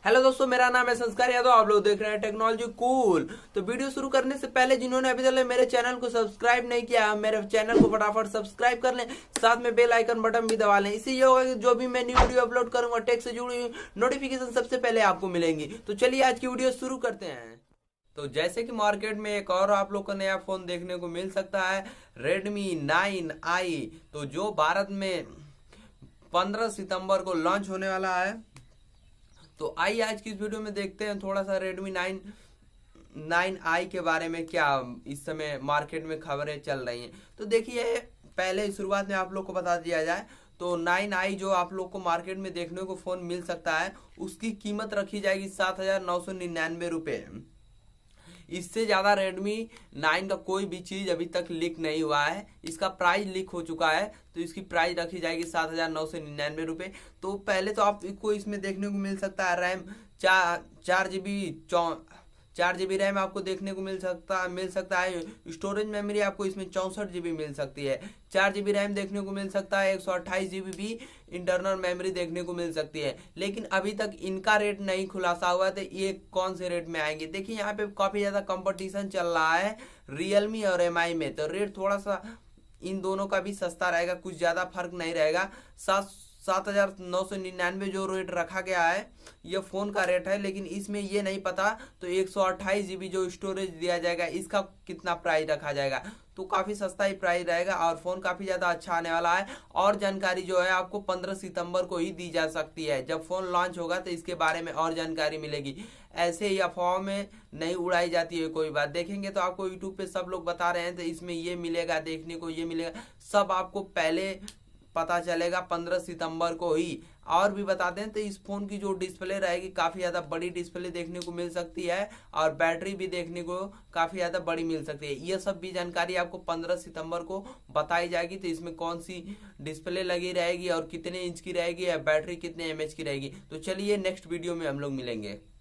Hello दोस्तों, मेरा नाम है संस्कार यादव। आप लोग देख रहे हैं टेक्नोलॉजी कूल। तो वीडियो शुरू करने से पहले जिन्होंने अभी तक मेरे चैनल को सब्सक्राइब नहीं किया, मेरे चैनल को फटाफट सब्सक्राइब कर लें, साथ में बेल आइकन बटन भी दबा लें। इससे ये होगा कि जो भी मैं न्यू वीडियो अपलोड करूंगा टेक से जुड़ी हुई नोटिफिकेशन सबसे पहले आपको मिलेंगी। तो चलिए आज की वीडियो शुरू करते हैं। तो जैसे कि मार्केट में एक और आप लोग को नया फोन देखने को मिल सकता है, रेडमी 9i, तो जो भारत में 15 सितंबर को लॉन्च होने वाला है। तो आइए आज की इस वीडियो में देखते हैं थोड़ा सा रेडमी 9i के बारे में, क्या इस समय मार्केट में खबरें चल रही हैं। तो देखिए, पहले शुरुआत में आप लोग को बता दिया जाए तो 9i जो आप लोग को मार्केट में देखने को फोन मिल सकता है, उसकी कीमत रखी जाएगी 7,999 रुपये। इससे ज्यादा रेडमी 9 का कोई भी चीज अभी तक लीक नहीं हुआ है। इसका प्राइस लीक हो चुका है, तो इसकी प्राइस रखी जाएगी 7,999 रुपये। तो पहले तो आपको इसमें देखने को मिल सकता है रैम 4 GB रैम आपको देखने को मिल सकता है। स्टोरेज मेमोरी आपको इसमें 64 GB मिल सकती है। 4 GB रैम देखने को मिल सकता है। 128 GB भी इंटरनल मेमोरी देखने को मिल सकती है। लेकिन अभी तक इनका रेट नहीं खुलासा हुआ है, तो ये कौन से रेट में आएंगे। देखिए यहाँ पे काफी ज्यादा कंपटीशन चल रहा है रियलमी और एमआई में, तो रेट थोड़ा सा इन दोनों का भी सस्ता रहेगा, कुछ ज्यादा फर्क नहीं रहेगा। 7,999 जो रेट रखा गया है ये फोन का रेट है, लेकिन इसमें ये नहीं पता तो 128 GB जो स्टोरेज दिया जाएगा इसका कितना प्राइस रखा जाएगा। तो काफी सस्ता ही प्राइस रहेगा और फोन काफी ज्यादा अच्छा आने वाला है। और जानकारी जो है आपको 15 सितंबर को ही दी जा सकती है। जब फोन लॉन्च होगा तो इसके बारे में और जानकारी मिलेगी। ऐसे ही अफवाह में नहीं उड़ाई जाती है कोई बात। देखेंगे तो आपको यूट्यूब पे सब लोग बता रहे हैं तो इसमें ये मिलेगा देखने को, ये मिलेगा, सब आपको पहले पता चलेगा 15 सितंबर को ही। और भी बता दें तो इस फोन की जो डिस्प्ले रहेगी काफी ज्यादा बड़ी डिस्प्ले देखने को मिल सकती है और बैटरी भी देखने को काफी ज्यादा बड़ी मिल सकती है। ये सब भी जानकारी आपको 15 सितंबर को बताई जाएगी। तो इसमें कौन सी डिस्प्ले लगी रहेगी और कितने इंच की रहेगी या बैटरी कितने mAh की रहेगी। तो चलिए नेक्स्ट वीडियो में हम लोग मिलेंगे।